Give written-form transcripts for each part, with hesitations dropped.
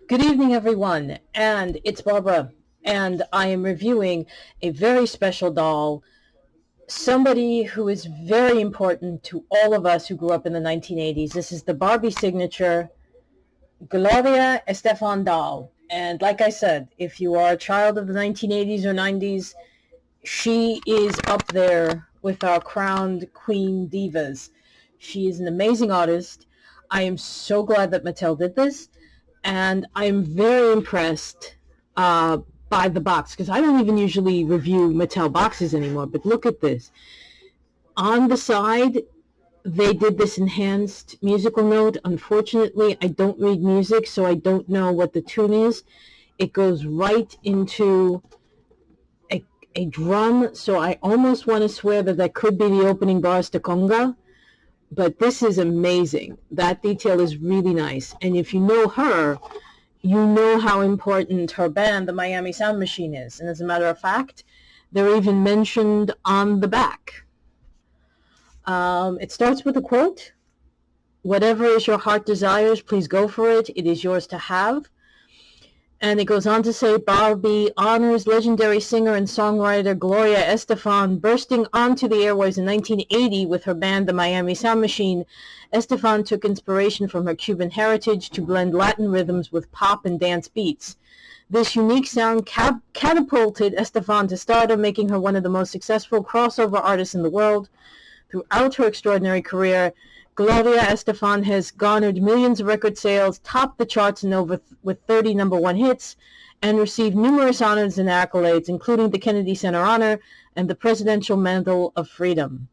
Good evening, everyone, and it's Barbara, and I am reviewing a very special doll, somebody who is very important to all of us who grew up in the 1980s. This is the Barbie signature, Gloria Estefan doll. And like I said, if you are a child of the 1980s or 90s, she is up there with our crowned queen divas. She is an amazing artist. I am so glad that Mattel did this. And I'm very impressed by the box, because I don't even usually review Mattel boxes anymore, but look at this. On the side, they did this enhanced musical note. Unfortunately, I don't read music, so I don't know what the tune is. It goes right into a drum, so I almost want to swear that could be the opening bars to Conga. But this is amazing. That detail is really nice. And if you know her, you know how important her band, the Miami Sound Machine, is. And as a matter of fact, they're even mentioned on the back. It starts with a quote. "Whatever is your heart desires, please go for it. It is yours to have." And it goes on to say, Barbie honors legendary singer and songwriter Gloria Estefan, bursting onto the airwaves in 1980 with her band, the Miami Sound Machine. Estefan took inspiration from her Cuban heritage to blend Latin rhythms with pop and dance beats. This unique sound catapulted Estefan to stardom, making her one of the most successful crossover artists in the world. Throughout her extraordinary career, Gloria Estefan has garnered millions of record sales, topped the charts with 30 number one hits, and received numerous honors and accolades, including the Kennedy Center Honor and the Presidential Medal of Freedom.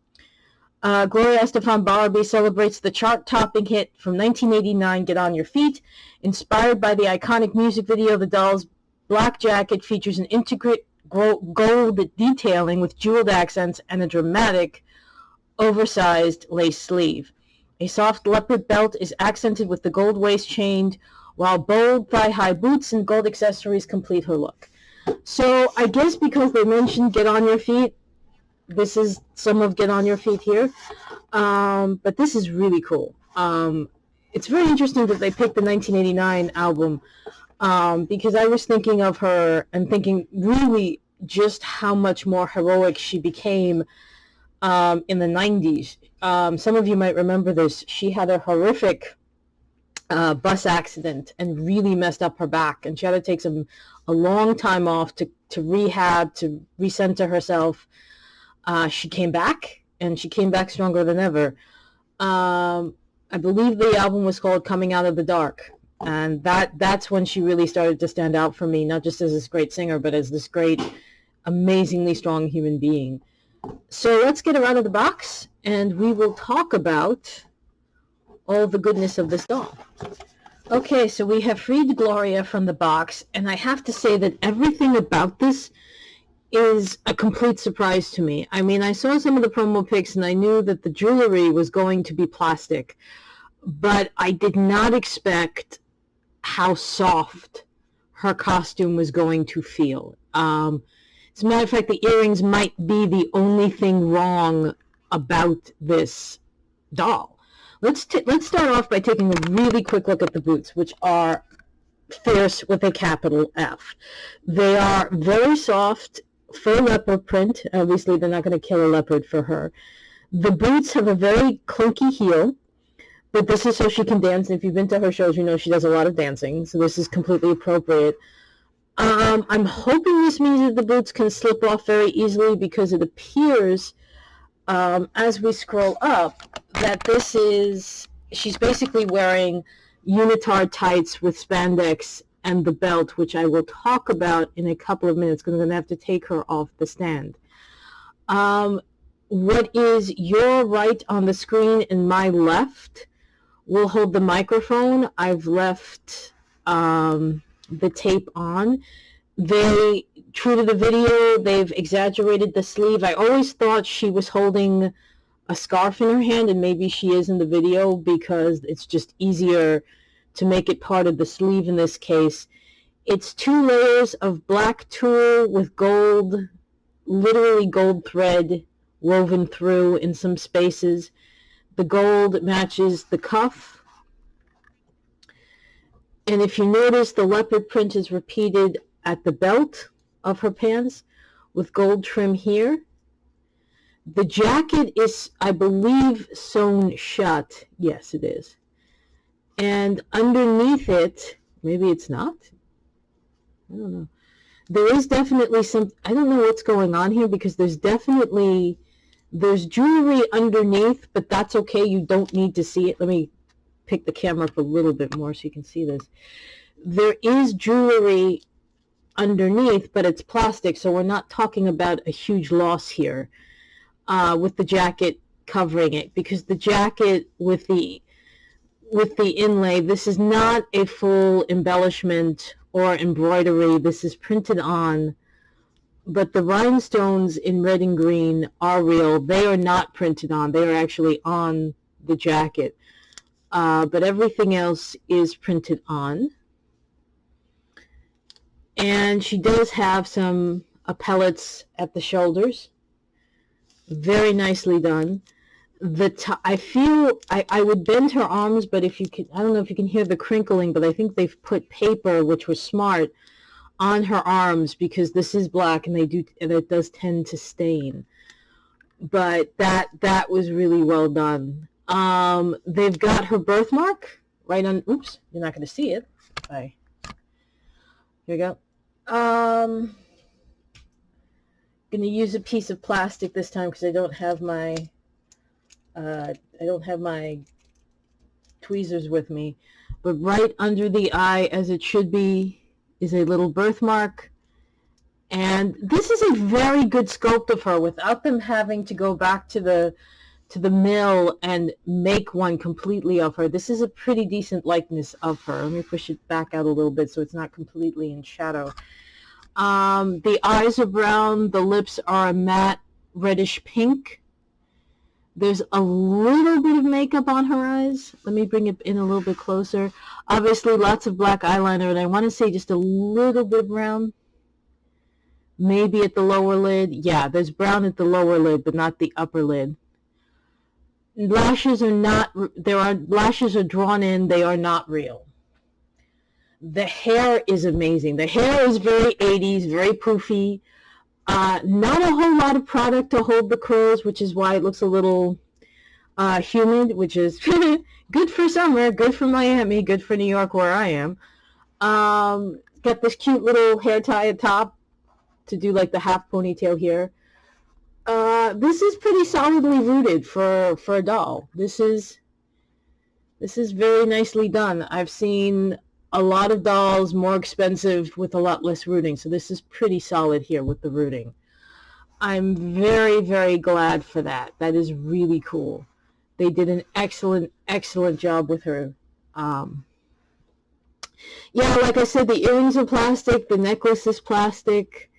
Gloria Estefan Barbie celebrates the chart-topping hit from 1989, Get On Your Feet. Inspired by the iconic music video, the doll's black jacket features an intricate gold detailing with jeweled accents and a dramatic, oversized lace sleeve. A soft leopard belt is accented with the gold waist chain, while bold thigh-high boots and gold accessories complete her look. So I guess because they mentioned Get On Your Feet, this is some of Get On Your Feet here. But this is really cool. It's very interesting that they picked the 1989 album, because I was thinking of her and thinking really just how much more heroic she became in the 90s. Some of you might remember this. She had a horrific bus accident and really messed up her back, and she had to take a long time off to rehab, to recenter herself. She came back, and she came back stronger than ever. I believe the album was called Coming Out of the Dark, and that's when she really started to stand out for me, not just as this great singer, but as this great, amazingly strong human being. So let's get her out of the box, and we will talk about all the goodness of this doll. Okay, so we have freed Gloria from the box, and I have to say that everything about this is a complete surprise to me. I mean, I saw some of the promo pics, and I knew that the jewelry was going to be plastic, but I did not expect how soft her costume was going to feel. As a matter of fact, the earrings might be the only thing wrong about this doll. Let's start off by taking a really quick look at the boots, which are fierce with a capital F. They are very soft, faux leopard print. Obviously, they're not going to kill a leopard for her. The boots have a very clunky heel, but this is so she can dance. And if you've been to her shows, you know she does a lot of dancing, so this is completely appropriate. I'm hoping this means that the boots can slip off very easily, because it appears, as we scroll up, that she's basically wearing unitard tights with spandex and the belt, which I will talk about in a couple of minutes, because I'm going to have to take her off the stand. What is your right on the screen and my left will hold the microphone. I've left the tape on. True to the video, they've exaggerated the sleeve. I always thought she was holding a scarf in her hand, and maybe she is in the video, because it's just easier to make it part of the sleeve in this case. It's 2 layers of black tulle with gold, literally gold thread woven through in some spaces. The gold matches the cuff. And if you notice, the leopard print is repeated at the belt of her pants with gold trim here. The jacket is, I believe, sewn shut. Yes, it is. And underneath it, maybe it's not. I don't know. There is definitely some, I don't know what's going on here, because there's jewelry underneath, but that's okay. You don't need to see it. Let me pick the camera up a little bit more so you can see this. There is jewelry underneath, but it's plastic, so we're not talking about a huge loss here with the jacket covering it, because the jacket with the inlay, this is not a full embellishment or embroidery. This is printed on, but the rhinestones in red and green are real. They are not printed on. They are actually on the jacket, but everything else is printed on. And she does have some epaulettes at the shoulders. Very nicely done. I feel I would bend her arms, but if you can, I don't know if you can hear the crinkling, but I think they've put paper, which was smart, on her arms, because this is black and it does tend to stain. But that was really well done. They've got her birthmark right on. Oops, you're not going to see it. Bye. Here we go. Going to use a piece of plastic this time because I don't have my tweezers with me. But right under the eye, as it should be, is a little birthmark. And this is a very good sculpt of her without them having to go back to the mill and make one completely of her. This is a pretty decent likeness of her. Let me push it back out a little bit so it's not completely in shadow. The eyes are brown. The lips are a matte reddish pink. There's a little bit of makeup on her eyes. Let me bring it in a little bit closer. Obviously, lots of black eyeliner, and I want to say just a little bit brown. Maybe at the lower lid. Yeah, there's brown at the lower lid, but not the upper lid. Lashes are not, lashes are drawn in, they are not real. The hair is amazing. The hair is very 80s, very poofy. Not a whole lot of product to hold the curls, which is why it looks a little humid, which is good for summer, good for Miami, good for New York where I am. Got this cute little hair tie at top to do like the half ponytail here. This is pretty solidly rooted for a doll. This is very nicely done. I've seen a lot of dolls more expensive with a lot less rooting, so this is pretty solid here with the rooting. I'm very, very glad for that. That is really cool. They did an excellent, excellent job with her. Yeah, like I said, the earrings are plastic, the necklace is plastic.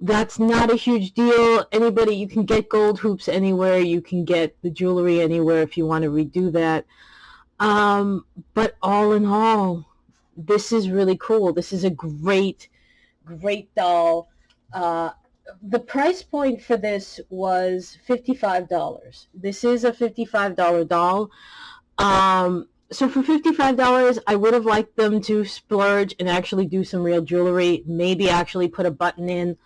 That's not a huge deal. Anybody, you can get gold hoops anywhere. You can get the jewelry anywhere if you want to redo that. But all in all, this is really cool. This is a great, great doll. The price point for this was $55. This is a $55 doll. So for $55, I would have liked them to splurge and actually do some real jewelry. Maybe actually put a button in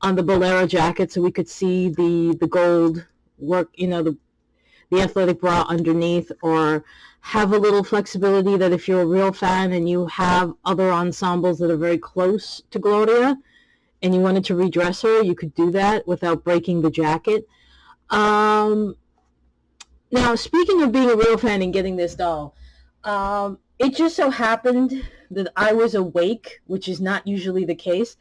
on the bolero jacket so we could see the gold work, you know, the athletic bra underneath, or have a little flexibility that if you're a real fan and you have other ensembles that are very close to Gloria and you wanted to redress her, you could do that without breaking the jacket. Now, speaking of being a real fan and getting this doll, it just so happened that I was awake, which is not usually the case.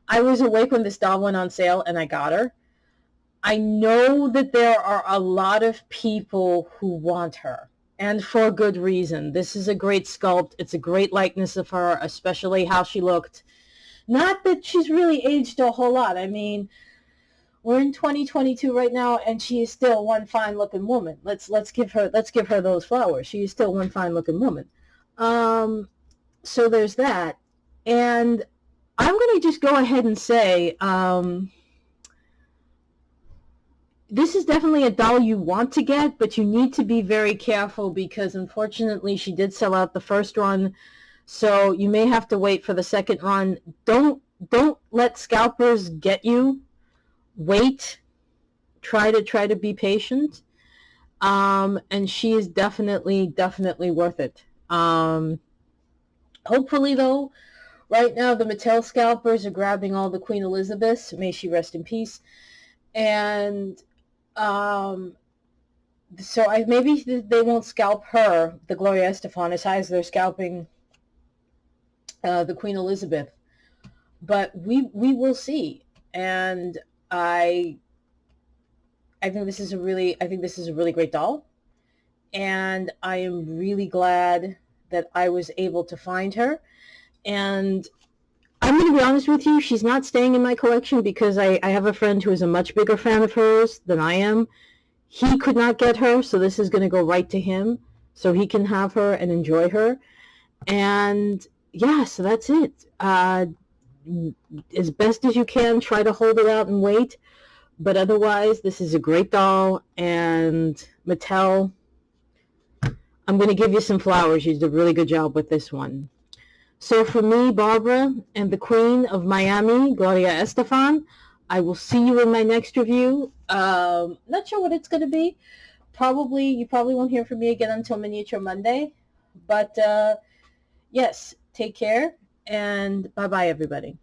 I was awake when this doll went on sale and I got her. I know that there are a lot of people who want her, and for good reason. This is a great sculpt. It's a great likeness of her, especially how she looked. Not that she's really aged a whole lot. I mean, we're in 2022 right now, and she is still one fine-looking woman. Let's give her those flowers. She is still one fine-looking woman. So there's that, and I'm going to just go ahead and say this is definitely a doll you want to get, but you need to be very careful because unfortunately she did sell out the first run So you may have to wait for the second run. Don't let scalpers get you. Wait. Try to be patient. And she is definitely worth it. Hopefully, though, right now the Mattel scalpers are grabbing all the Queen Elizabeths. May she rest in peace. And so maybe they won't scalp her, the Gloria Estefan, as high as they're scalping the Queen Elizabeth. But we will see. And I think this is a really great doll. And I am really glad that I was able to find her. And I'm going to be honest with you, she's not staying in my collection because I have a friend who is a much bigger fan of hers than I am. He could not get her, so this is going to go right to him so he can have her and enjoy her. And yeah, so that's it. As best as you can, try to hold it out and wait. But otherwise, this is a great doll. And Mattel, I'm going to give you some flowers. You did a really good job with this one. So for me, Barbara, and the Queen of Miami, Gloria Estefan, I will see you in my next review. Not sure what it's going to be. You probably won't hear from me again until Miniature Monday. But yes, take care, and bye-bye, everybody.